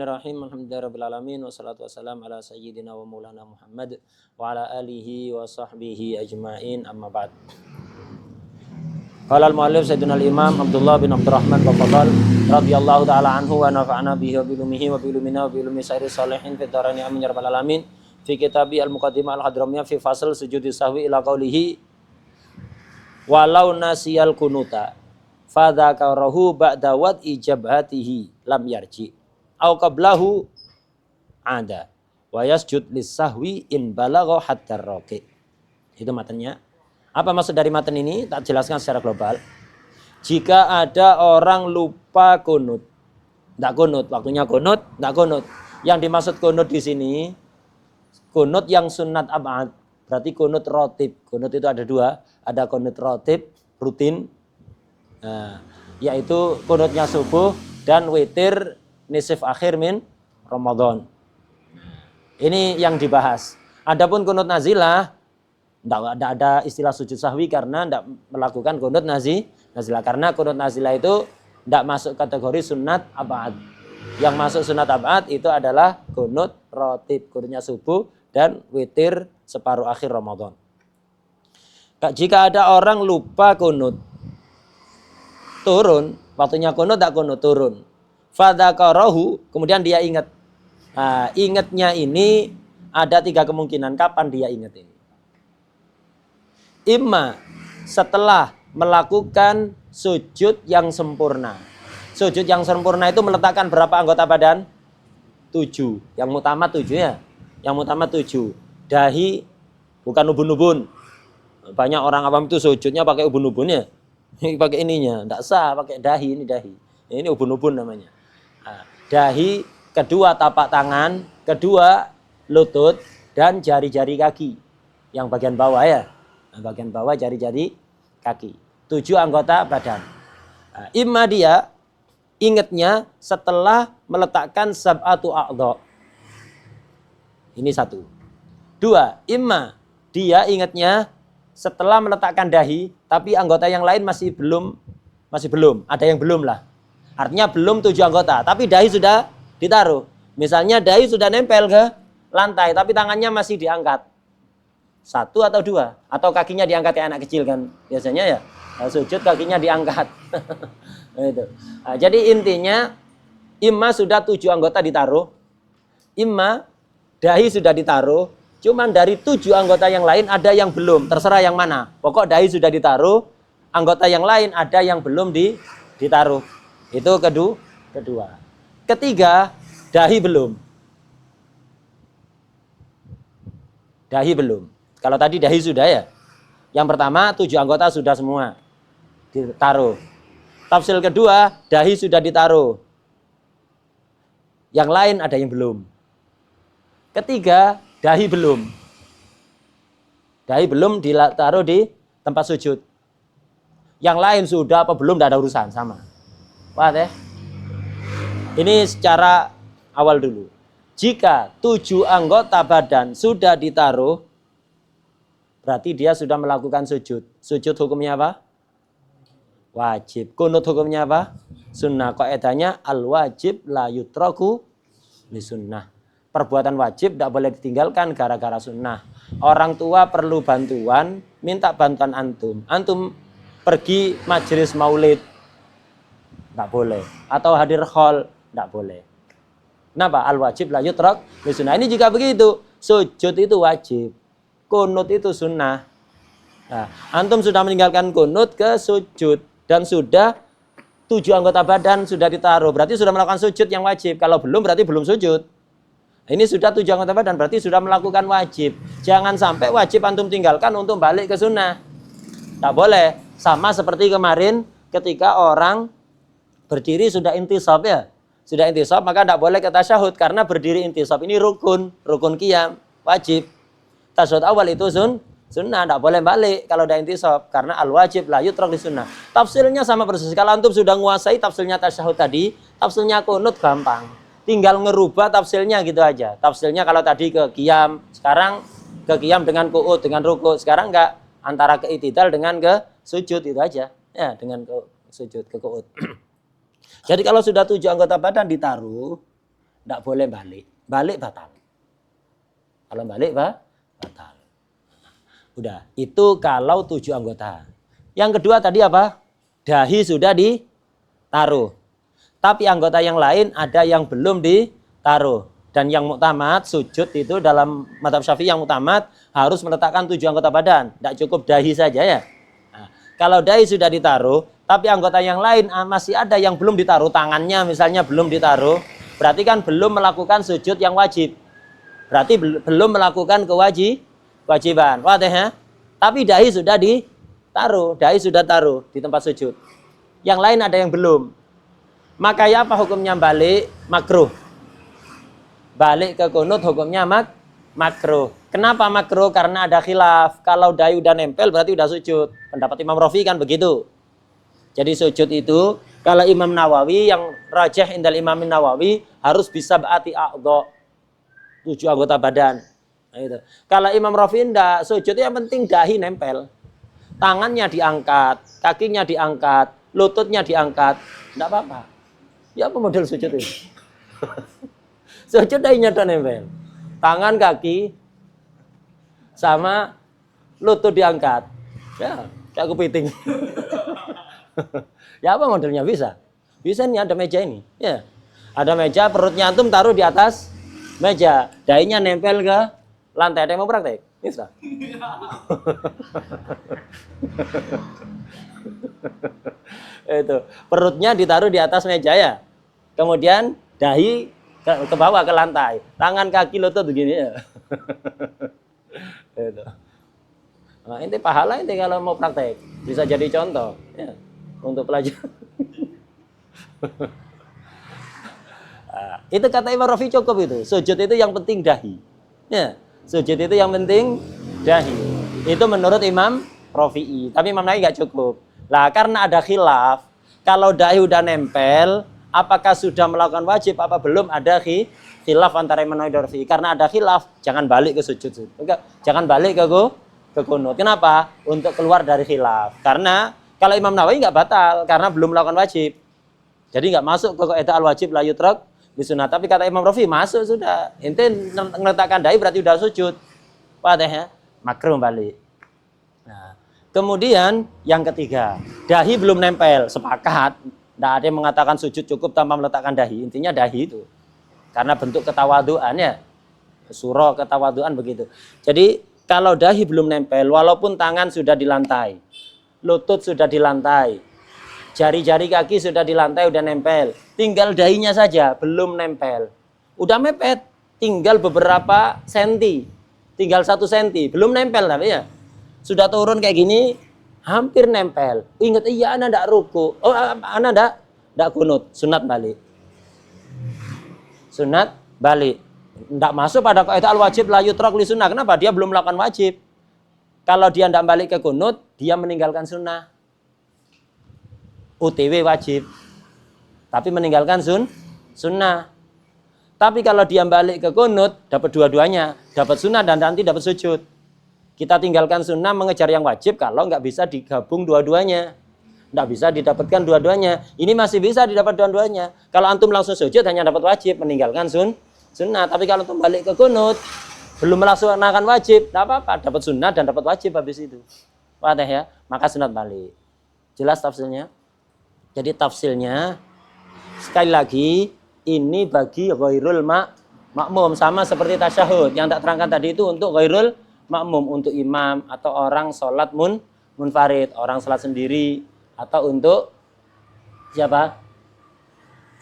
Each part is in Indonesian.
Bismillahirrahmanirrahim. Alhamdulillahirabbil alamin wassalatu wassalamu ala sayyidina wa maulana Muhammad wa ala alihi wa sahbihi ajmain. Amma ba'd. Qala al-muallif Sayyidina al-Imam Abdullah bin Abdurrahman Baqadal radhiyallahu taala anhu wa nafa'ana bihi wa bi ulumihi wa bi ulumina wa bi ulumi sairi salihin fi dharani amin ya rabbal alamin. Fi kitabi al-muqaddimah al-hadramiyah fi fasl sujudi sahwi ila qaulihi walau nasiyal kunuta fadzakarahu ba'da wad ijabhatihi lam yarji au qablahu ada wa yasjud lis-sahwi in balagha hatta raqi. Itu matanya. Apa maksud dari matan ini? Tak jelaskan secara global. Jika ada orang lupa kunut, enggak kunut, waktunya kunut, enggak kunut. Yang dimaksud kunut di sini kunut yang sunat ab'ad, berarti kunut rotib. Kunut itu ada dua, ada kunut rotib rutin, yaitu kunutnya subuh dan witir nisif akhir min Ramadan. Ini yang dibahas. Adapun kunut nazilah, tidak ada istilah sujud sahwi karena tidak melakukan kunut nazilah. Karena kunut nazilah itu tidak masuk kategori sunat ab'ad. Yang masuk sunat ab'ad itu adalah kunut rotib, kunutnya subuh dan witir separuh akhir Ramadan. Jika ada orang lupa kunut, turun, waktunya kunut tak kunut, turun. Fadzakarahu, kemudian dia ingat. Nah, ingatnya ini ada tiga kemungkinan kapan dia ingat ini. Imma setelah melakukan sujud yang sempurna. Sujud yang sempurna itu meletakkan berapa anggota badan? 7. Yang utama 7 ya. Yang utama 7. Dahi, bukan ubun-ubun. Banyak orang awam itu sujudnya pakai ubun-ubunnya. Pakai ininya, enggak sah, pakai dahi, ini dahi. Ini ubun-ubun namanya. Nah, dahi, kedua tapak tangan, kedua lutut dan jari-jari kaki. Yang bagian bawah ya. Nah, bagian bawah jari-jari kaki. 7 anggota badan. Nah, imma dia ingatnya setelah meletakkan sab'atu a'dha. Ini 1. 2, imma dia ingatnya setelah meletakkan dahi, tapi anggota yang lain masih belum, ada yang belum lah. Artinya belum 7 anggota, tapi dahi sudah ditaruh. Misalnya dahi sudah nempel ke lantai, tapi tangannya masih diangkat. 1 atau 2, atau kakinya diangkat kayak anak kecil kan, biasanya ya. Sujud kakinya diangkat. Itu. Nah, jadi intinya, imma sudah 7 anggota ditaruh, imma dahi sudah ditaruh, cuman dari 7 anggota yang lain ada yang belum, terserah yang mana. Pokok dahi sudah ditaruh, anggota yang lain ada yang belum ditaruh. Itu kedua. Ketiga, dahi belum. Dahi belum. Kalau tadi dahi sudah ya. Yang pertama 7 anggota sudah semua ditaruh. Tafsil kedua, dahi sudah ditaruh. Yang lain ada yang belum. Ketiga, dahi belum. Dahi belum ditaruh di tempat sujud. Yang lain sudah apa belum, tidak ada urusan, sama. Paham ya? Ini secara awal dulu. Jika 7 anggota badan sudah ditaruh, berarti dia sudah melakukan sujud. Sujud hukumnya apa? Wajib. Kunut hukumnya apa? Sunnah. Kaidahnya al-wajib la yutraku li sunnah. Perbuatan wajib tidak boleh ditinggalkan gara-gara sunnah. Orang tua perlu bantuan, minta bantuan antum. Antum pergi majelis maulid, tidak boleh. Atau hadir khol, tidak boleh. Kenapa? Al-wajib la yutrak li sunnah. Ini jika begitu, sujud itu wajib, kunut itu sunnah. Nah, antum sudah meninggalkan kunut ke sujud dan sudah 7 anggota badan sudah ditaruh, berarti sudah melakukan sujud yang wajib. Kalau belum berarti belum sujud. Ini sudah 7 anggota badan berarti sudah melakukan wajib. Jangan sampai wajib antum tinggalkan untuk balik ke sunnah. Tak boleh. Sama seperti kemarin ketika orang berdiri sudah intisab ya. Sudah intisab maka tidak boleh ke tasyahud karena berdiri intisab ini rukun qiyam, wajib. Tasyahud awal itu sunnah, tidak boleh balik kalau udah intisab karena al-wajib la yutrak li sunnah. Tafsirnya sama persis. Kalau antum sudah menguasai tafsirnya tasyahud tadi, tafsirnya kunut gampang. Tinggal ngerubah tafsirnya gitu aja. Tafsirnya kalau tadi ke qiyam, sekarang ke qiyam dengan qu'ud, dengan ruku'. Sekarang enggak, antara ke i'tidal dengan ke sujud itu aja. Ya, dengan ke sujud, ke qu'ud. Jadi kalau sudah 7 anggota badan ditaruh, Tidak boleh balik. Balik batal. Kalau balik batal. Udah, itu kalau 7 anggota. Yang kedua tadi apa? Dahi sudah ditaruh. Tapi anggota yang lain ada yang belum ditaruh. Dan yang muktamad, sujud itu dalam mazhab Syafi'i yang muktamad harus meletakkan 7 anggota badan. Tidak cukup dahi saja ya. Nah, kalau dahi sudah ditaruh, tapi anggota yang lain masih ada yang belum ditaruh, tangannya misalnya belum ditaruh, berarti kan belum melakukan sujud yang wajib. Berarti belum melakukan kewajiban. Wadah ya? Tapi dahi sudah ditaruh, dahi sudah taruh di tempat sujud. Yang lain ada yang belum. Maka ya apa hukumnya balik? Makruh. Balik ke kunut hukumnya makruh. Kenapa makruh? Karena ada khilaf. Kalau dahi udah nempel berarti udah sujud. Pendapat Imam Rafi kan begitu. Jadi sujud itu kalau Imam Nawawi yang rajih indal Imam Nawawi harus bisa berarti a'dha. 7 anggota badan. Nah, itu. Kalau Imam Rafi enggak, sujud yang penting dahi nempel. Tangannya diangkat, kakinya diangkat, lututnya diangkat. Enggak apa-apa. Ya apa model sujud itu? Sujud dahinya udah nempel. Tangan, kaki, sama lutut diangkat. Ya, kayak kepiting. Ya apa modelnya bisa? Bisa nih ada meja ini. Ya. Ada meja, perutnya antum taruh di atas meja, dahinya nempel ke lantai. Ada yang mau praktek? Bisa. Itu perutnya ditaruh di atas meja ya. Kemudian dahi ke bawah ke lantai. Tangan, kaki, lutut begini ya. Itu. Nah, ini pahala ini kalau mau praktek bisa jadi contoh ya, untuk pelajar. Nah, itu kata Imam Rafi cukup itu. Sujud itu yang penting dahi. Ya, sujud itu yang penting dahi. Itu menurut Imam Rafi'i. Tapi Imam Nawawi nggak cukup. Lah karena ada khilaf, kalau dahi udah nempel, apakah sudah melakukan wajib apa belum, ada khilaf antara Imam Nawawi dan Rafi'i. Karena ada khilaf, jangan balik ke sujud. Jangan balik ke kunut. Kenapa? Untuk keluar dari khilaf. Karena kalau Imam Nawawi nggak batal karena belum melakukan wajib. Jadi nggak masuk ke kaidah al-wajib la yutrak di sunnah. Tapi kata Imam Rafi masuk sudah. Ente meletakkan dahi berarti udah sujud. Wadah ya? Makruh balik. Nah, kemudian yang ketiga, dahi belum nempel, sepakat. Tidak ada yang mengatakan sujud cukup tanpa meletakkan dahi. Intinya dahi itu. Karena bentuk ketawaduan ya. Surah ketawaduan begitu. Jadi kalau dahi belum nempel, walaupun tangan sudah di lantai, lutut sudah di lantai, jari-jari kaki sudah di lantai, udah nempel. Tinggal dahinya saja, belum nempel. Udah mepet, tinggal beberapa senti. Tinggal 1 senti, belum nempel tapi ya. Sudah turun kayak gini, hampir nempel. Ingat, iya anak ndak ruku. Oh, anak ndak kunut, sunat balik. Sunat balik. Ndak masuk pada kaidah al-wajib la yutrak li sunnah. Kenapa? Dia belum melakukan wajib. Kalau dia ndak balik ke kunut, dia meninggalkan sunnah. UTW wajib, tapi meninggalkan sunnah. Tapi kalau dia balik ke kunut, dapat dua-duanya, dapat sunnah dan nanti dapat sujud. Kita tinggalkan sunnah mengejar yang wajib kalau nggak bisa digabung dua-duanya, nggak bisa didapatkan dua-duanya. Ini masih bisa didapat dua-duanya. Kalau antum langsung sujud hanya dapat wajib, meninggalkan sunnah. Tapi kalau antum balik ke kunut, belum melaksanakan wajib, nggak apa-apa, dapat sunnah dan dapat wajib habis itu. Wadah ya, maka sunat balik. Jelas tafsirnya? Jadi tafsirnya sekali lagi ini bagi ghairul makmum, sama seperti tasyahud yang tak terangkan tadi itu untuk ghairul makmum, untuk imam atau orang sholat munfarid, orang sholat sendiri, atau untuk siapa?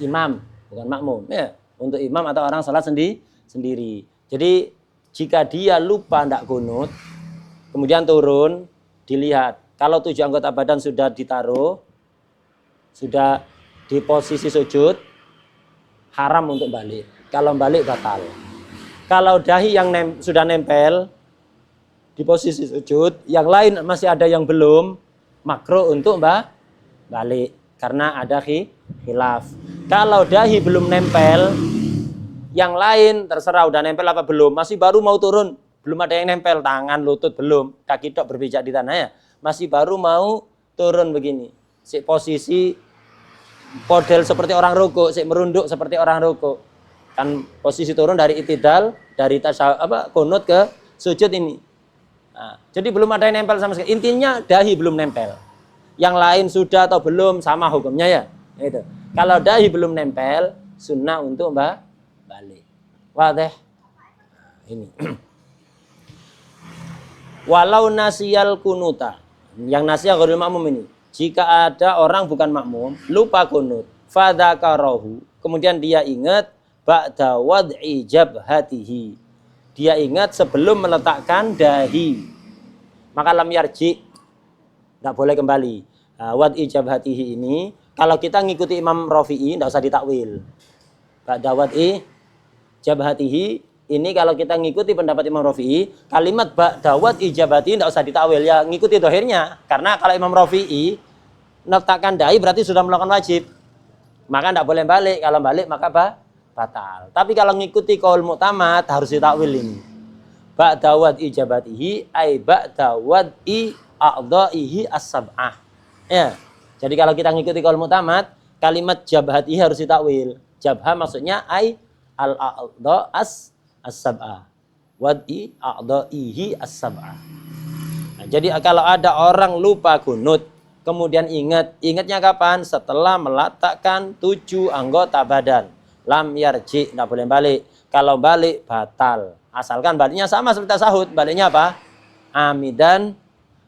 Imam, bukan makmum ya, untuk imam atau orang sholat sendiri. Jadi jika dia lupa ndak kunut, kemudian turun, dilihat kalau 7 anggota badan sudah ditaruh, sudah di posisi sujud, haram untuk balik. Kalau balik batal. Kalau dahi yang sudah nempel di posisi sujud, yang lain masih ada yang belum, makruh untuk balik karena ada khilaf. Kalau dahi belum nempel, yang lain terserah udah nempel apa belum, masih baru mau turun, belum ada yang nempel, tangan, lutut belum, kaki tok berpijak di tanah ya, masih baru mau turun begini. Posisi model seperti orang rukuk, merunduk seperti orang rukuk. Kan posisi turun dari itidal, dari kunut ke sujud ini. Nah, jadi belum ada yang nempel sama sekali. Intinya dahi belum nempel. Yang lain sudah atau belum sama hukumnya ya. Itu. Kalau dahi belum nempel, sunnah untuk balik. Wah deh. Ini. Walau nasiyal kunuta. Yang nasiyah ghairul makmum ini. Jika ada orang bukan makmum, lupa kunut, fadzakarahu, kemudian dia ingat ba'da wad'i jabhatihi. Dia ingat sebelum meletakkan dahi. Maka lam yarji, enggak boleh kembali. Wad'i jabhatihi ini kalau kita ngikuti Imam Rafi'i enggak usah ditakwil. Ba'da wad'i jabhatihi ini kalau kita ngikuti pendapat Imam Rafi'i, kalimat ba'da wad'i jabhatihi enggak usah ditakwil, ya ngikuti dohirnya. Karena kalau Imam Rafi'i meletakkan dahi berarti sudah melakukan wajib. Maka tidak boleh balik. Kalau balik maka batal. Tapi kalau ngikuti qaul mu'tamad harus ditakwil ini. Ba'da wad'i jabatihi ay ba'da wad'i a'dha'ihi as-sab'ah. Ya. Jadi kalau kita ngikuti qaul mu'tamad, kalimat jabhatihi harus ditakwil. Jabha maksudnya ay al-a'dha as-sab'ah. Wad'i a'dha'ihi as-sab'ah. Nah, jadi kalau ada orang lupa kunut, kemudian ingatnya kapan? Setelah meletakkan 7 anggota badan. Lam yarji, tidak boleh balik. Kalau balik, batal. Asalkan baliknya sama seperti tasahud. Baliknya apa? Amidan,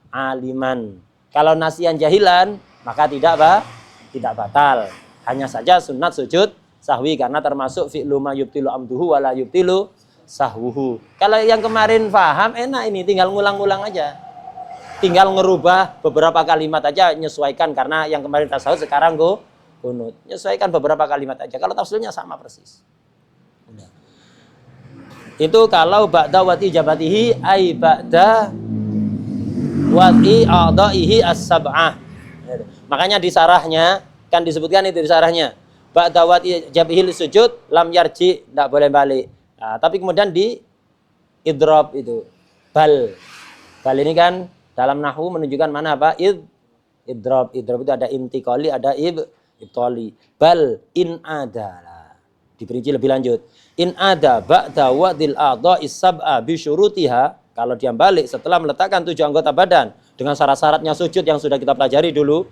aliman. Kalau nasian jahilan, maka tidak batal. Hanya saja sunat sujud sahwi. Karena termasuk fi'lu ma yubtilu amduhu wala yubtilu sahwuhu. Kalau yang kemarin paham, enak ini. Tinggal ngulang-ngulang aja. Tinggal ngerubah beberapa kalimat aja, menyesuaikan karena yang kemarin tasawuf sekarang kunut. Menyesuaikan beberapa kalimat aja. Kalau tafsirnya sama persis. Udah. Itu kalau ba'da wad'i jabatihi ay ba'da wad'i a'dha'ihi as-sab'ah. Makanya di sarahnya kan disebutkan itu di sarahnya. Ba'da wad'i jabatihi sujud lam yarji, enggak boleh balik. Nah, tapi kemudian di idrob itu bal ini kan dalam nahwu menunjukkan mana apa? Idrob itu ada intiqali, ada ibtali. Bal in ada. Diperinci lebih lanjut. In ada ba'da wadil a'dha'is sab'a bi syurutiha, kalau dia balik setelah meletakkan 7 anggota badan dengan syarat-syaratnya sujud yang sudah kita pelajari dulu.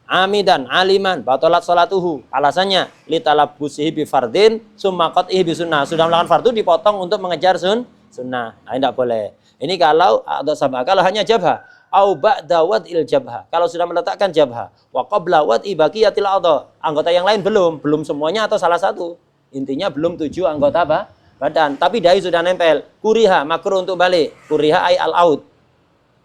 Amidan aliman batalat salatuhu. Alasannya litalabbusihi bi fardin summa qat'ihi bi sunnah. Sudah melakukan fardu dipotong untuk mengejar sunnah. Nah, tidak boleh. Ini kalau atau sama, kalau hanya jabha, au ba'da wad'il jabha. Kalau sudah meletakkan jabha, wa qabla wad'i baqiyatil a'dha. Anggota yang lain belum semuanya atau salah satu. Intinya belum 7 anggota badan, tapi dahi sudah nempel. Kuriha makruh untuk balik. Kuriha ay al-aud.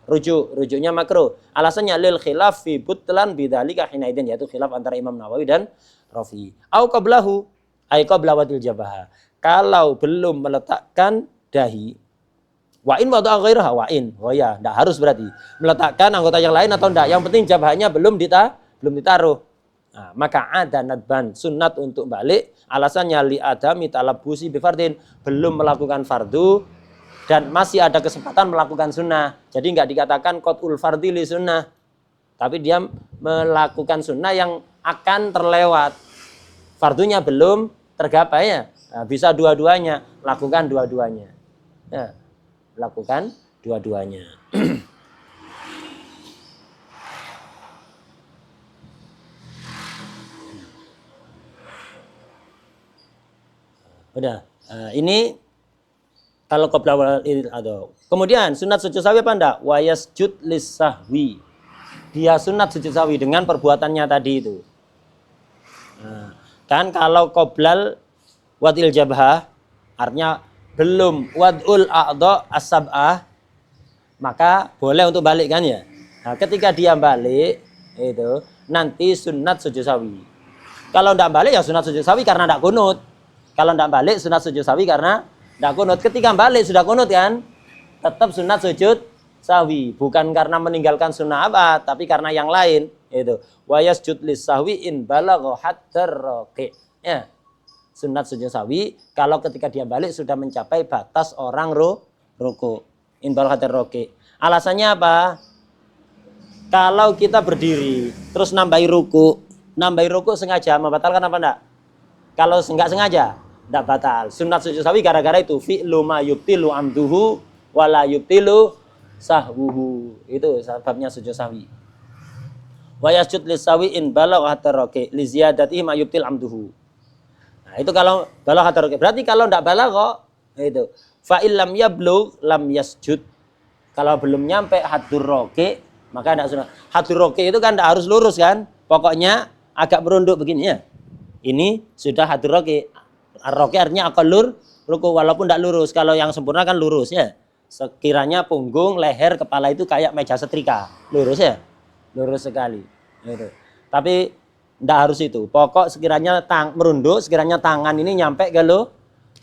Rujuknya makruh. Alasannya lil khilaf fi butlan bidzalika hinaidin, yaitu khilaf antara Imam Nawawi dan Rafi. Au qablahu ay qabla wad'il jabha. Kalau belum meletakkan dahi, wa'in wada'a ghairaha wa'in. Oh ya, enggak harus berarti meletakkan anggota yang lain atau enggak. Yang penting jabhanya belum ditaruh. Nah, maka ada nadban, sunat untuk balik. Alasannya li adami talabbusi bi fardin, belum melakukan fardu dan masih ada kesempatan melakukan sunnah. Jadi enggak dikatakan qat'ul fardhi li sunnah. Tapi dia melakukan sunnah yang akan terlewat. Fardunya belum tergapai ya. Nah, bisa dua-duanya, lakukan dua-duanya. Ya. Lakukan dua-duanya. Udah. Ini kalau qabla atau kemudian sunat sujud sahwi apa enggak? Wa yasjud lis-sahwi. Dia sunat sujud sahwi dengan perbuatannya tadi itu. Nah, kan kalau qoblal wadil jabhah artinya belum wad'ul a'dha as-sab'ah, maka boleh untuk balik kan ya. Nah, ketika dia balik itu nanti sunat sujud sahwi. Kalau tidak balik ya sunat sujud sahwi karena tidak kunut. Kalau tidak balik sunat sujud sahwi karena tidak kunut. Ketika balik sudah kunut kan, tetap sunat sujud sahwi, bukan karena meninggalkan sunnah apa, tapi karena yang lain itu. Wa yasjud lis-sahwi in balagha hatta raqi. Ya. Sunat sujud sahwi kalau ketika dia balik sudah mencapai batas orang ruku. In balagha hatta raqi. Alasannya apa? Kalau kita berdiri terus nambahi ruku sengaja membatalkan apa enggak? Kalau enggak sengaja Tidak batal. Sunat sujud sahwi gara-gara itu fi'lu ma yubtilu amduhu wala yubtilu sahwuhu. Itu sebabnya sujud sahwi. Wa yasjud lissawi in balagha hatarake li ziyadatihi ma yubtil amduhu. Nah, itu kalau balagha hatarake. Berarti kalau tidak balagha itu fa illam yablugh lam yasjud. Kalau belum nyampe hadur roke maka tidak sunat. Hadur roke itu kan tidak harus lurus kan? Pokoknya agak merunduk begini ya. Ini sudah hadur roke. Roke artinya akalur ruku walaupun tidak lurus. Kalau yang sempurna kan lurus ya. Sekiranya punggung, leher, kepala itu kayak meja setrika, lurus ya, lurus sekali. Gitu. Tapi tidak harus itu. Pokok sekiranya merunduk, sekiranya tangan ini nyampe ke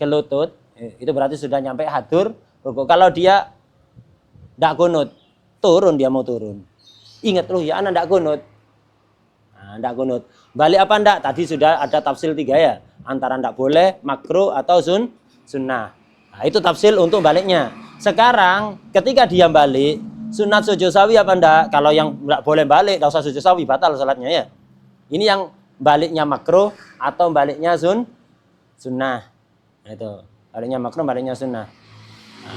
lutut, itu berarti sudah nyampe hadur ruku. Kalau dia tidak kunut, turun dia mau turun. Ingat loh ya, anak tidak kunut. Nah, tidak kunut. Balik apa enggak? Tadi sudah ada tafsir 3 ya. Antara enggak boleh, makruh atau sunnah. Nah, itu tafsir untuk baliknya. Sekarang ketika dia balik, sunat sujud sawi apa enggak? Kalau yang enggak boleh balik, enggak usah sujud sawi, batal salatnya ya. Ini yang baliknya makruh atau baliknya sunnah. Nah, itu. Baliknya makruh, baliknya sunnah. Nah,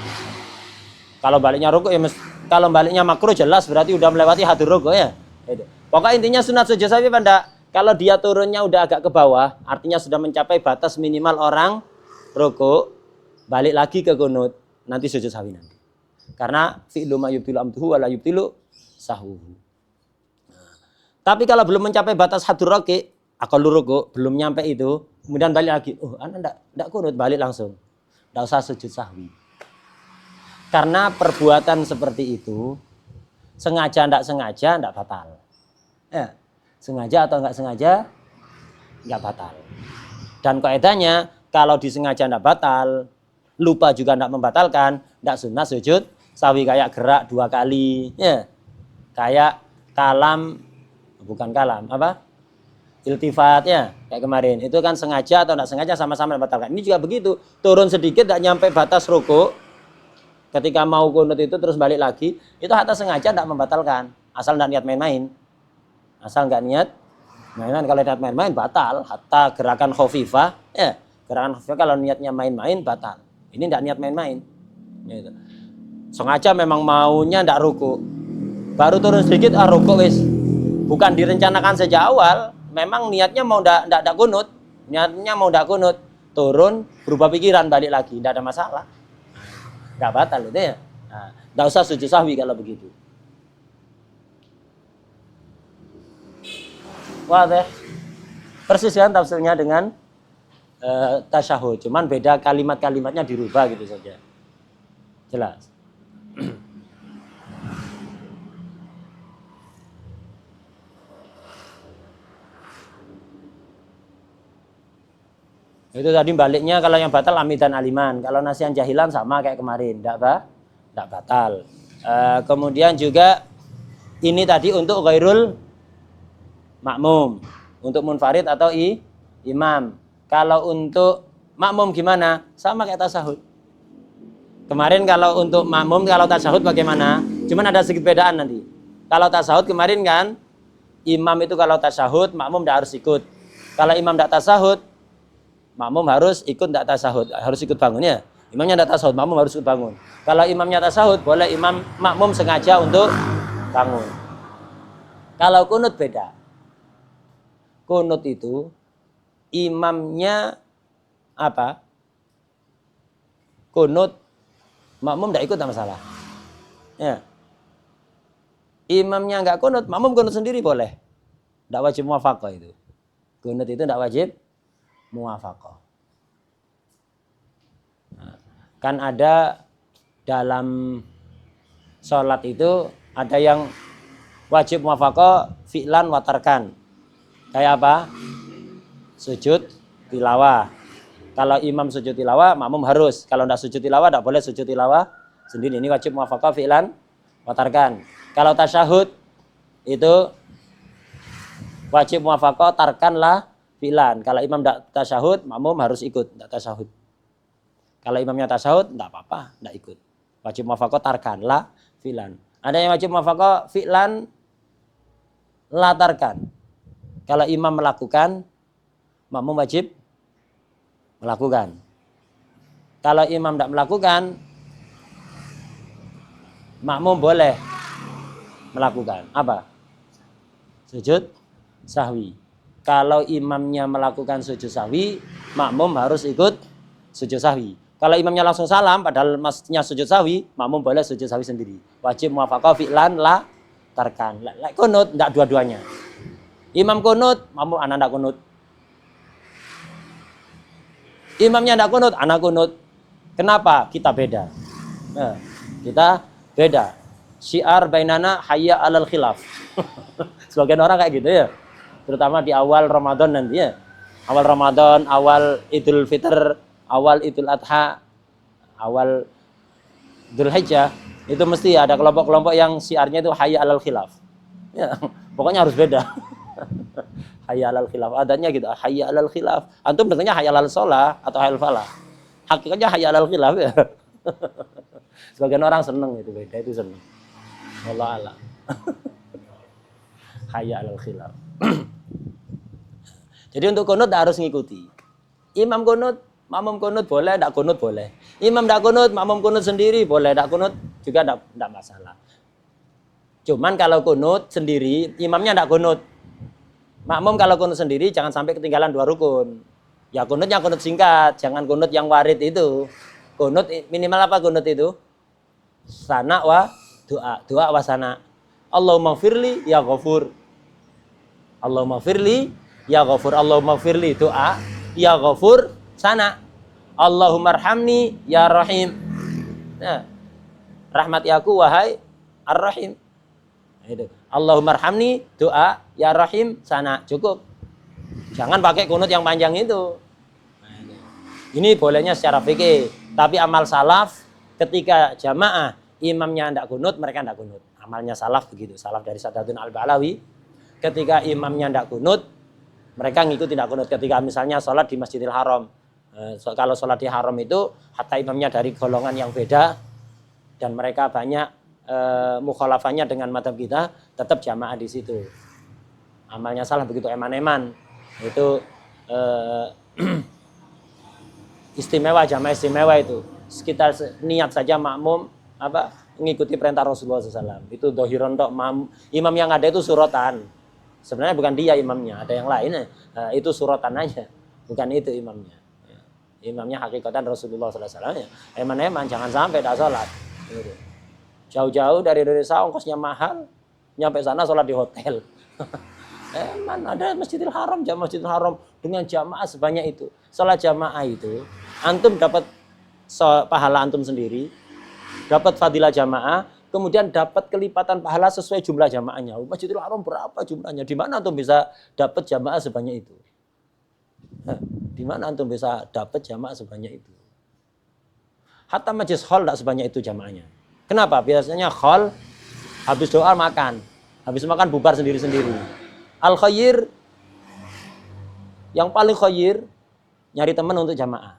kalau baliknya rukuk ya kalau baliknya makruh jelas berarti udah melewati hadur rukuk ya. Itu. Pokoknya intinya sunat sujud sawi apa enggak? Kalau dia turunnya udah agak ke bawah, artinya sudah mencapai batas minimal orang rukuk, balik lagi ke kunut, nanti sujud sahwi nanti. Karena fi'lu ma yubtilu amduhu wa la yubtilu sahwuhu. Tapi kalau belum mencapai batas hadur rukuk, akalur rukuk, belum nyampe itu, kemudian balik lagi, anak enggak kunut, balik langsung. Enggak usah sujud sahwi. Karena perbuatan seperti itu sengaja enggak batal. Ya. Sengaja atau enggak sengaja enggak batal. Dan kaidahnya kalau disengaja enggak batal, lupa juga enggak membatalkan, enggak sunat sujud sawi kayak gerak 2 kali, ya. Kayak bukan kalam, apa? Iltifat ya, kayak kemarin. Itu kan sengaja atau enggak sengaja sama-sama membatalkan. Ini juga begitu, turun sedikit enggak nyampe batas rukuk. Ketika mau kunut itu terus balik lagi, itu hatta sengaja enggak membatalkan, asal enggak niat main-main. Asal nggak niat main-main. Kalau niat main-main batal. Hatta gerakan khafifah ya, gerakan khafifah kalau niatnya main-main batal. Ini nggak niat main-main gitu. Sengaja memang maunya nggak ruku, baru turun sedikit ruku wis, bukan direncanakan sejak awal, memang niatnya mau nggak kunut, niatnya mau nggak kunut, turun berubah pikiran balik lagi, nggak ada masalah, nggak batal itu ya. Nah, nggak usah sujud sahwi kalau begitu. Wah, persis kan tafsirnya dengan tasyahud, cuman beda kalimat-kalimatnya dirubah gitu saja. Jelas. Itu tadi baliknya kalau yang batal amid dan aliman. Kalau nasihan jahilan sama kayak kemarin, enggak batal. Kemudian juga ini tadi untuk ghairul makmum, untuk munfarid atau imam. Kalau untuk makmum gimana? Sama kayak tasyahud. Kemarin kalau untuk makmum, kalau tasyahud bagaimana? Cuman ada sedikit bedaan nanti. Kalau tasyahud kemarin kan, imam itu kalau tasyahud, makmum tidak harus ikut. Kalau imam tidak tasyahud, makmum harus ikut tidak tasyahud, harus ikut bangun ya. Imamnya tidak tasyahud, makmum harus ikut bangun. Kalau imamnya tasyahud, boleh makmum sengaja untuk bangun. Kalau kunut beda. Kunut itu imamnya apa? Kunut, makmum tidak ikut tidak masalah. Ya. Imamnya nggak kunut, makmum kunut sendiri boleh. Tidak wajib muwafaqah itu. Kunut itu tidak wajib muwafaqah. Nah, kan ada dalam sholat itu ada yang wajib muwafaqah fi'lan wa tarkan. Kayak apa? Sujud tilawah. Kalau imam sujud tilawah, makmum harus. Kalau tidak sujud tilawah, tidak boleh sujud tilawah sendiri. Ini wajib muwafaqah fi'lan wa tarkan. Kalau tasyahud itu wajib muwafaqah tarkan lah fi'lan. Kalau imam tidak tasyahud, makmum harus ikut, tidak tasyahud. Kalau imamnya tasyahud, tidak apa-apa, tidak ikut. Wajib muwafaqah tarkan lah fi'lan. Ada yang wajib muwafaqah fi'lan la tarkan. Kalau imam melakukan, makmum wajib melakukan. Kalau imam tidak melakukan, makmum boleh melakukan. Apa? Sujud sahwi. Kalau imamnya melakukan sujud sahwi, makmum harus ikut sujud sahwi. Kalau imamnya langsung salam, padahal masnya sujud sahwi, makmum boleh sujud sahwi sendiri. Wajib muwafaqah fi'lan la tarkan. Kunut, tidak dua-duanya. Imam kunut, makmum anak tidak kunut. Imamnya tidak kunut, anak kunut. Kenapa? Kita beda. Nah, kita beda. Syiar bainana hayya alal khilaf. Sebagian orang kayak gitu ya. Terutama di awal Ramadan nanti ya. Awal Ramadan, awal Idul Fitr, awal Idul Adha, awal Dzul Hijjah, itu mesti ada kelompok-kelompok yang syiarnya itu hayya alal khilaf. Ya, pokoknya harus beda. Hayya alal khilaf. Adanya gitu, hayya alal khilaf. Antum dengannya hayya alal sholah atau hayya alal falah. Hakikatnya hayya alal khilaf ya. Sebagian orang seneng itu, beda itu seneng. Wallah a'lam. Hayya alal khilaf. Jadi untuk kunut harus ngikuti. Imam kunut, makmum kunut boleh, tidak kunut boleh. Imam tidak kunut, makmum kunut sendiri boleh, tidak kunut juga tidak masalah. Cuman kalau kunut sendiri, imamnya tidak kunut. Makmum kalau kunut sendiri jangan sampai ketinggalan 2 rukun. Ya kunutnya kunut singkat, jangan kunut yang warid itu. Kunut minimal apa kunut itu? Sana wa doa, doa wa sana. Allahumma firli ya ghafur. Allahumma firli ya ghafur. Allahumma firli doa ya ghafur sana. Allahumma arhamni ya rahim. Nah, rahmati aku wahai ar-rahim. Itu. Allahumma arhamni doa ya rahim sana. Cukup. Jangan pakai kunut yang panjang itu. Ini bolehnya secara fikih. Tapi amal salaf ketika jamaah imamnya tidak kunut, mereka tidak kunut. Amalnya salaf begitu. Salaf dari Sadatul Al-Ba'lawi. Ketika imamnya tidak kunut, mereka ngikut tidak kunut. Ketika misalnya sholat di Masjidil Haram. Kalau sholat di Haram itu, hatta imamnya dari golongan yang beda. Dan mereka banyak mukhalafahnya dengan madhab kita, tetap jamaah di situ. Amalnya salaf begitu, eman-eman. Itu istimewa, jamaah istimewa itu. Sekitar niat saja makmum mengikuti perintah Rasulullah SAW. Itu dohiron tok. Imam yang ada itu suratan. Sebenarnya bukan dia imamnya, ada yang lain. Itu suratan aja, bukan itu imamnya. Imamnya hakikatan Rasulullah SAW. Eman-eman, jangan sampai tak sholat. Jauh-jauh dari Indonesia, ongkosnya mahal. Nyampe sana sholat di hotel. Ada Masjidil Haram, jamaah Masjidil Haram dengan jamaah sebanyak itu. Sholat jamaah itu, antum dapat pahala antum sendiri, dapat fadilah jamaah, kemudian dapat kelipatan pahala sesuai jumlah jamaahnya. Masjidil Haram berapa jumlahnya? Di mana antum bisa dapat jamaah sebanyak itu? Di mana antum bisa dapat jamaah sebanyak itu? Hatta majlis hall tidak sebanyak itu jamaahnya. Kenapa? Biasanya hall habis doa makan, habis makan bubar sendiri-sendiri. Al-khair, yang paling khair, nyari teman untuk jamaah.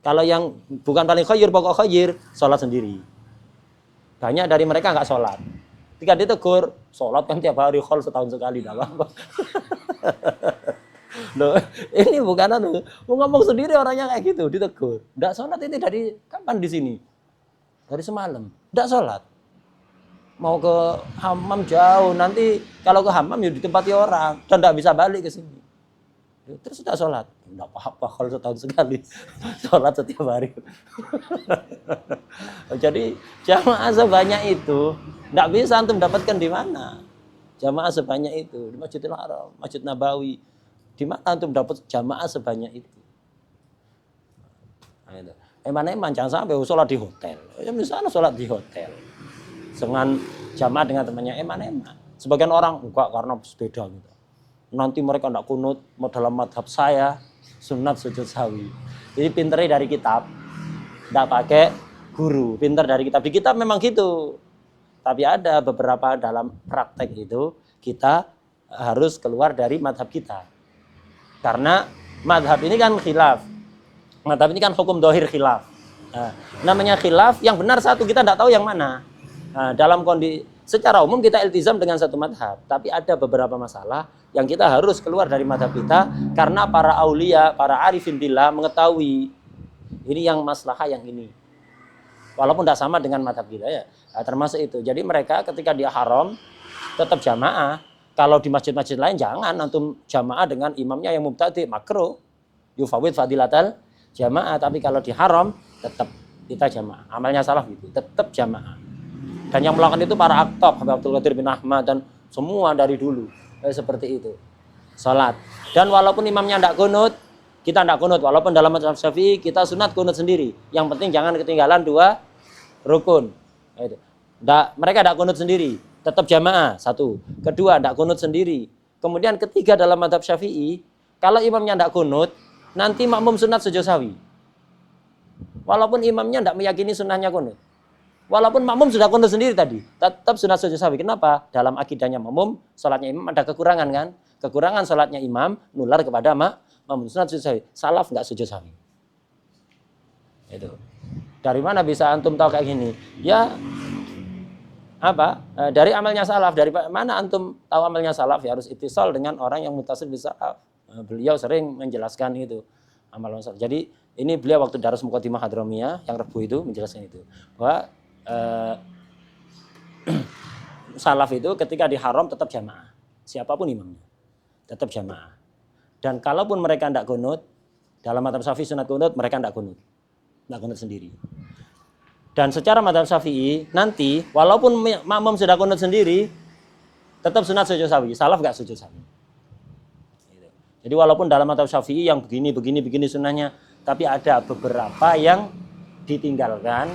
Kalau yang bukan paling khair, pokok khair, sholat sendiri. Banyak dari mereka nggak sholat. Ketika ditegur, sholat kan tiap hari, khol setahun sekali, tidak apa-apa. Loh, ini bukan mau ngomong sendiri orangnya kayak gitu, ditegur. Nggak sholat ini dari kapan di sini? Dari semalam. Nggak sholat. Mau ke hammam jauh, nanti kalau ke hammam ya ditempati orang dan tidak bisa balik ke sini. Terus sudah sholat, tidak apa-apa kalau setahun sekali sholat setiap hari. Jadi jamaah sebanyak itu tidak bisa antum dapatkan di mana. Jamaah sebanyak itu di Masjidil Haram, Masjid Nabawi, di mana antum dapat jamaah sebanyak itu. Eman-eman jangan sampai sholat di hotel. Di sana sholat di hotel. Dengan jamaah dengan temannya eman-eman. Sebagian orang enggak karena beda gitu. Nanti mereka tidak kunut dalam madhab saya sunat sujud sahwi. Jadi pinternya dari kitab, tidak pakai guru. Pinter dari kitab. Di kitab memang gitu. Tapi ada beberapa dalam praktek itu kita harus keluar dari madhab kita. Karena madhab ini kan khilaf. Madhab ini kan hukum dohir khilaf. Namanya khilaf, yang benar satu kita tidak tahu yang mana. Dalam kondisi secara umum kita iltizam dengan satu madhab, tapi ada beberapa masalah yang kita harus keluar dari madhab kita karena para aulia, para arifin billah mengetahui ini yang maslahah yang ini. Walaupun tidak sama dengan madhab kita ya, nah, termasuk itu. Jadi mereka ketika dia haram tetap jamaah. Kalau di masjid-masjid lain jangan antum jamaah dengan imamnya yang mubtadi, makruh. Yufawid fadilatal jamaah, tapi kalau di haram tetap kita jamaah. Amalnya salah gitu, tetap jamaah. Dan yang melakukan itu para aktab, Abdul Qadir bin Ahmad dan semua dari dulu seperti itu. Salat. Dan walaupun imamnya tidak kunut, kita tidak kunut. Walaupun dalam mazhab Syafi'i kita sunat kunut sendiri. Yang penting jangan ketinggalan 2 rukun. Itu. Mereka tidak kunut sendiri, tetap jamaah. 1. Kedua, tidak kunut sendiri. Kemudian ketiga dalam mazhab Syafi'i, kalau imamnya tidak kunut, nanti makmum sunat sujud sawi. Walaupun imamnya tidak meyakini sunnahnya kunut. Walaupun makmum sudah kunut sendiri tadi, tetap sunat sujud sawi. Kenapa? Dalam akidahnya makmum, sholatnya imam ada kekurangan kan? Kekurangan sholatnya imam nular kepada makmum sunat sujud sawi. Salaf nggak sujud sawi. Itu. Dari mana bisa antum tahu kayak gini? Ya apa? Dari amalnya salaf. Dari mana antum tahu amalnya salaf? Ya harus ittisal dengan orang yang muttasil bisa. Beliau sering menjelaskan itu amal salaf. Jadi ini beliau waktu darus Muqaddimah Hadramiyah yang Rebu itu menjelaskan itu bahwa salaf itu ketika di haram tetap jamaah, siapapun imamnya tetap jamaah. Dan kalaupun mereka tidak kunut, dalam mazhab Syafi'i sunat kunut, mereka tidak kunut sendiri. Dan secara mazhab Syafi'i nanti walaupun makmum sudah kunut sendiri, tetap sunat sujud sawi. Salaf nggak sujud sawi. Jadi walaupun dalam mazhab Syafi'i yang begini sunnahnya, tapi ada beberapa yang ditinggalkan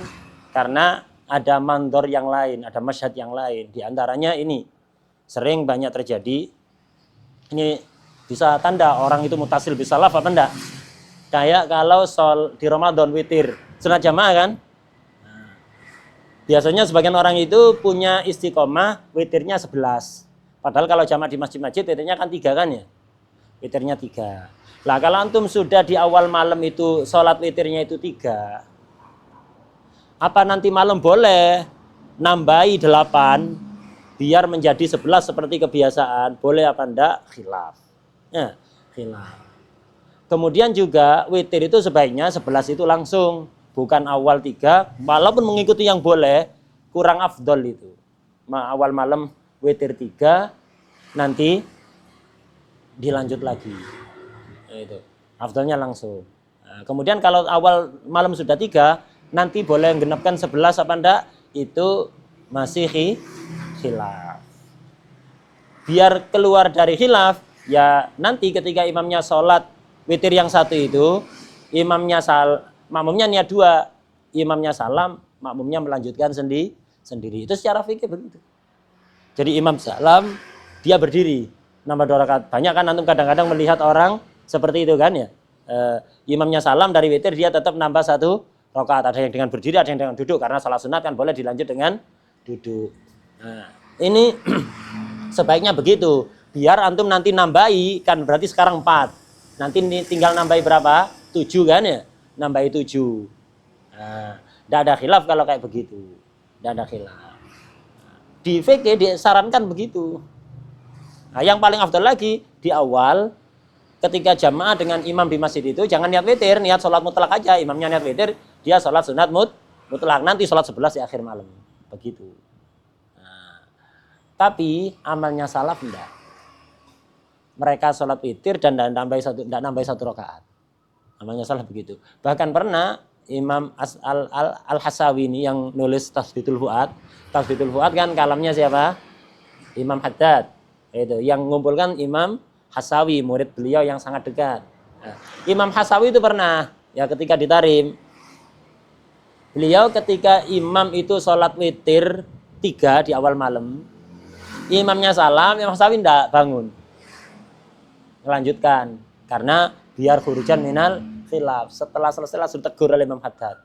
karena ada mandor yang lain, ada masyhad yang lain. Di antaranya ini sering banyak terjadi. Ini bisa tanda orang itu mutasil bisalaf apa enggak? Kayak kalau di Ramadan witir, sunat jamaah kan? Nah, biasanya sebagian orang itu punya istiqomah witirnya 11. Padahal kalau jamaah di masjid-masjid witirnya kan 3 kan ya? Witirnya 3. Lah kalau antum sudah di awal malam itu sholat witirnya itu 3. Apa nanti malam boleh nambahi 8 biar menjadi 11 seperti kebiasaan? Boleh apa enggak? Khilaf. Ya, khilaf. Kemudian juga witir itu sebaiknya 11 itu langsung, bukan awal 3. Walaupun mengikuti yang boleh, kurang afdol itu. Awal malam witir 3, nanti dilanjut lagi. Itu. Afdolnya langsung. Nah, kemudian kalau awal malam sudah 3, nanti boleh genapkan 11 apa enggak? Itu masih khilaf. Biar keluar dari khilaf, ya nanti ketika imamnya sholat witir yang 1 itu, makmumnya niat 2, imamnya salam, makmumnya melanjutkan sendiri. Itu secara fikih begitu. Jadi imam salam, dia berdiri, nambah 2 rakaat. Banyak kan antum kadang-kadang melihat orang seperti itu kan ya. Imamnya salam dari witir, dia tetap nambah 1 rakaat. Ada yang dengan berdiri, ada yang dengan duduk. Karena salat sunat kan boleh dilanjut dengan duduk. Nah, ini sebaiknya begitu. Biar antum nanti nambahi, kan berarti sekarang 4. Nanti tinggal nambahi berapa? 7 kan ya? Nambahi 7. Nah, tidak ada khilaf kalau kayak begitu. Tidak ada khilaf. Di fikih disarankan begitu. Nah, yang paling afdal lagi, di awal, ketika jamaah dengan imam di masjid itu, jangan niat witir, niat sholat mutlak aja. Imamnya niat witir, dia sholat sunat mutlak. Nanti sholat 11 di akhir malam. Begitu. Nah, tapi amalnya salaf enggak. Mereka sholat witir dan tidak nambahi satu rakaat. Amalnya salaf begitu. Bahkan pernah Imam Al-Hasawi ini yang nulis Tasbitul Fuad. Tasbitul Fuad kan kalamnya siapa? Imam Haddad. Itu yang mengumpulkan Imam Hasawi, murid beliau yang sangat dekat. Nah, Imam Hasawi itu pernah, ya ketika di Tarim, beliau ketika imam itu sholat witir 3 di awal malam, imamnya salam, Imam Hasawi tidak bangun, melanjutkan, karena biar khurujan minal khilaf. Setelah selesai langsung tegur oleh Imam Haddad.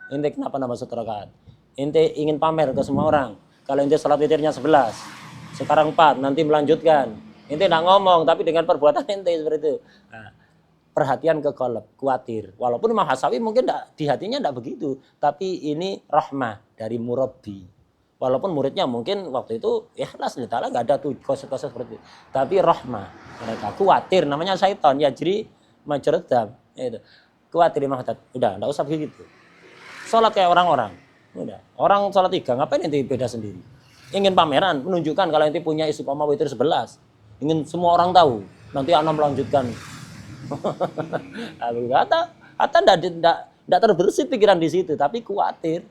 Ente kenapa nambah 1 rakaat? Ente ingin pamer ke semua orang. Kalau ente sholat witirnya 11, sekarang 4, nanti melanjutkan. Ente tidak ngomong, tapi dengan perbuatan ente seperti itu. Nah, perhatian ke qalb, khawatir. Walaupun Imam Hasawi mungkin di hatinya tidak begitu, tapi ini rahmah dari murabbi. Walaupun muridnya mungkin waktu itu ikhlas taala nggak ada tuh konsep-konsep seperti itu. Tapi rahmah. Mereka khawatir, namanya syaitan ya, jadi majordam itu. Khawatir Imam Haddad. Udah, enggak usah begitu. Salat kayak orang-orang. Udah. Orang salat 3, ngapain ente beda sendiri? Ingin pameran, menunjukkan kalau ente punya istiqomah witir 11. Ingin semua orang tahu. Nanti anak melanjutkan. Hatta enggak terbersih pikiran di situ, tapi khawatir.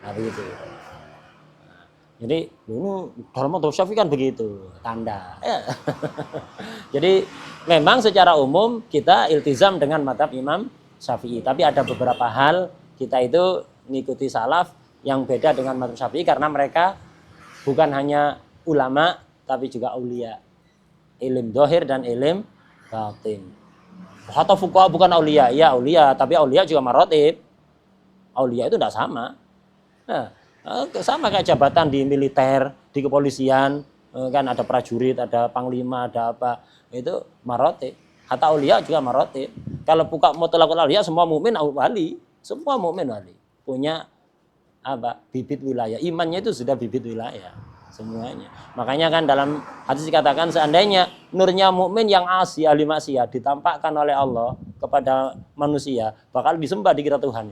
Nah, begitu. Jadi dulu dalam madhab Syafi'i kan begitu, tanda. Ya. Jadi memang secara umum kita iltizam dengan madhab Imam Syafi'i, tapi ada beberapa hal kita itu mengikuti salaf yang beda dengan madhab Syafi'i karena mereka bukan hanya ulama tapi juga aulia, ilim dohir dan ilim batin. Atau fuqaha bukan aulia, ya aulia, tapi aulia juga marotib. Aulia itu tidak sama. Nah, sama kayak jabatan di militer, di kepolisian, kan ada prajurit, ada panglima, ada apa, itu marotib. Hatta aulia juga marotib. Kalau buka mutlaqul aulia semua mukmin wali, semua mukmin wali. Punya apa? Bibit wilayah. Imannya itu sudah bibit wilayah semuanya. Makanya kan dalam hadis dikatakan seandainya nurnya mukmin yang asli ahli maksiat ditampakkan oleh Allah kepada manusia, bakal disembah dikira Tuhan.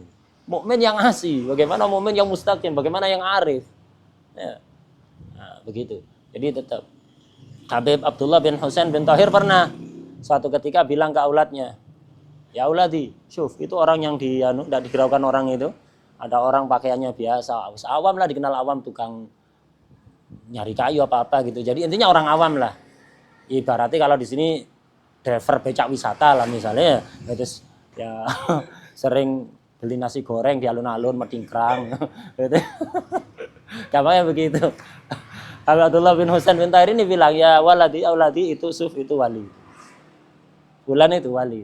Mukmin yang asli, bagaimana mukmin yang mustaqim, bagaimana yang arif. Ya. Nah, begitu. Jadi tetap Habib Abdullah bin Husain bin Tahir pernah suatu ketika bilang ke auladnya, ya auladi, syuf, itu orang yang tidak dihiraukan orang itu, ada orang pakaiannya biasa, awam lah, dikenal awam, tukang nyari kayu apa-apa gitu. Jadi intinya orang awam lah. Ibaratnya kalau di sini driver becak wisata lah misalnya, terus ya sering beli nasi goreng di alun-alun Medingkrang. Gitu. Gampangnya begitu. Abdullah bin Husain bin Tahir ini bilang, ya waladi auladi itu suf itu wali. Bulan itu wali.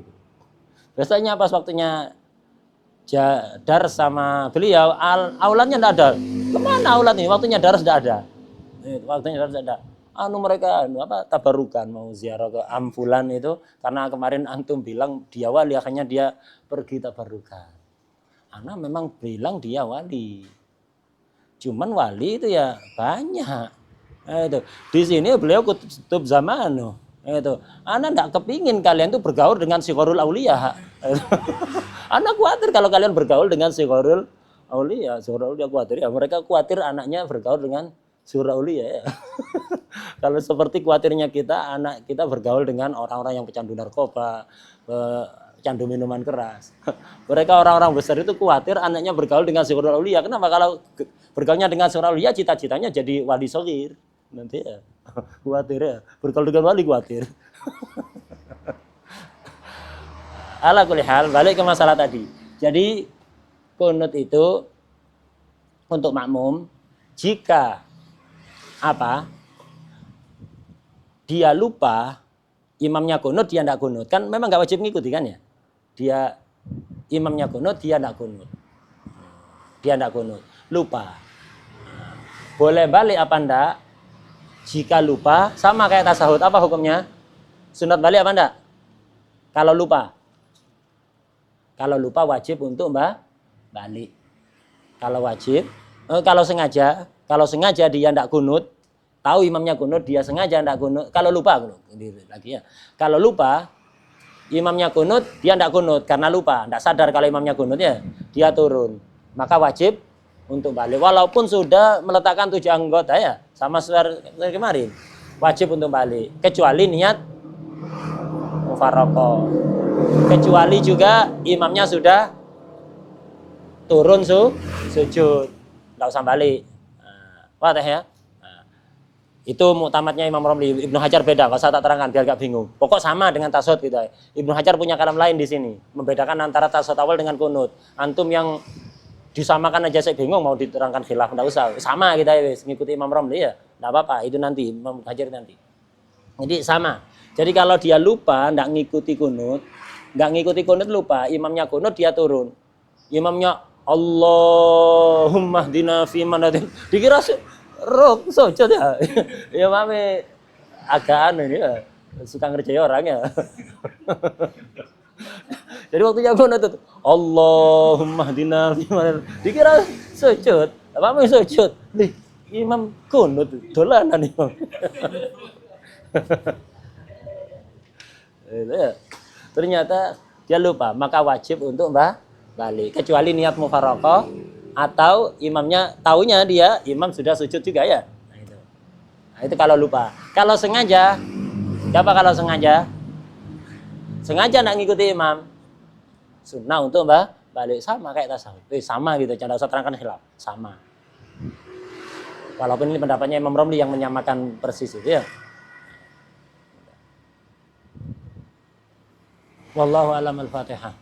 Biasanya pas waktunya dar sama beliau, auladnya tidak ada. Kemana aulad ini? Waktunya dar sudah ada. Waktunya dar sudah ada. Mereka tabarukan mau ziarah ke amfulan itu karena kemarin antum bilang dia wali, akhirnya dia pergi tabarukan. Ana memang bilang dia wali. Cuman wali itu ya banyak. Itu. Di sini beliau kutub zaman. Itu. Ana enggak kepingin kalian tuh bergaul dengan sigharul auliya. Ana khawatir kalau kalian bergaul dengan sigharul auliya. Sigharul auliya khawatir ya. Mereka khawatir anaknya bergaul dengan sigharul auliya ya. Kalau seperti khawatirnya kita, anak kita bergaul dengan orang-orang yang pecandu narkoba, candu minuman keras. Mereka orang-orang besar itu khawatir anaknya bergaul dengan sigharul auliya. Kenapa? Kalau bergaulnya dengan sigharul auliya, cita-citanya jadi wali shogir. Nanti ya, khawatir ya. Bergaul dengan wali khawatir. Ala kulli hal, balik ke masalah tadi. Jadi kunut itu untuk makmum jika dia lupa imamnya kunut, dia tidak kunut, kan memang nggak wajib ngikuti kan ya. Dia imamnya kunut, dia tidak kunut. Dia tidak kunut, lupa. Boleh balik apa enggak? Jika lupa, sama kayak tasahud, apa hukumnya? Sunat balik apa enggak? Kalau lupa. Kalau lupa wajib untuk balik. Kalau wajib, kalau sengaja dia tidak kunut, tahu imamnya kunut, dia sengaja tidak kunut. Kalau lupa, lagi ya. Kalau lupa, imamnya kunut, dia tidak kunut karena lupa, tidak sadar kalau imamnya kunut ya, dia turun. Maka wajib untuk balik. Walaupun sudah meletakkan 7 anggota ya, sama seperti kemarin, wajib untuk balik. Kecuali niat mufarraqah. Kecuali juga imamnya sudah turun sujud, tidak usah balik. Wadah ya. Itu muktamadnya Imam Romli. Ibnu Hajar beda, kalau saya tak terangkan biar gak bingung. Pokok sama dengan tasawuf kita. Ibnu Hajar punya kalam lain di sini, membedakan antara tasawuf awal dengan kunut. Antum yang disamakan aja saya bingung, mau diterangkan khilaf enggak usah. Sama kita wis ngikuti Imam Romli ya. Enggak apa-apa, itu nanti Imam Hajar nanti. Jadi sama. Jadi kalau dia lupa enggak ngikuti kunut lupa, imamnya kunut dia turun. Imamnya Allahumma hdina fi man hadait. Dikira rok sujud ya. Ya mame agak aneh ya. Suka ngerjai orang ya. Jadi waktu jago nutut Allahumma hdina fi man dikira sujud. Bapakmu sujud. Lih, imam kunut dolanan imam. Ternyata dia lupa, maka wajib untuk balik. Kecuali niat mufaraqah atau imamnya taunya dia imam sudah sujud juga ya. Nah, itu kalau lupa. Kalau sengaja, apa kalau sengaja? Sengaja nak ngikuti imam. Sunnah untuk balik sama kayak tasawuf. Sama gitu, cara saya terangkan khilaf. Sama. Walaupun ini pendapatnya Imam Romli yang menyamakan persis itu ya. Wallahu a'lam al-Fatihah.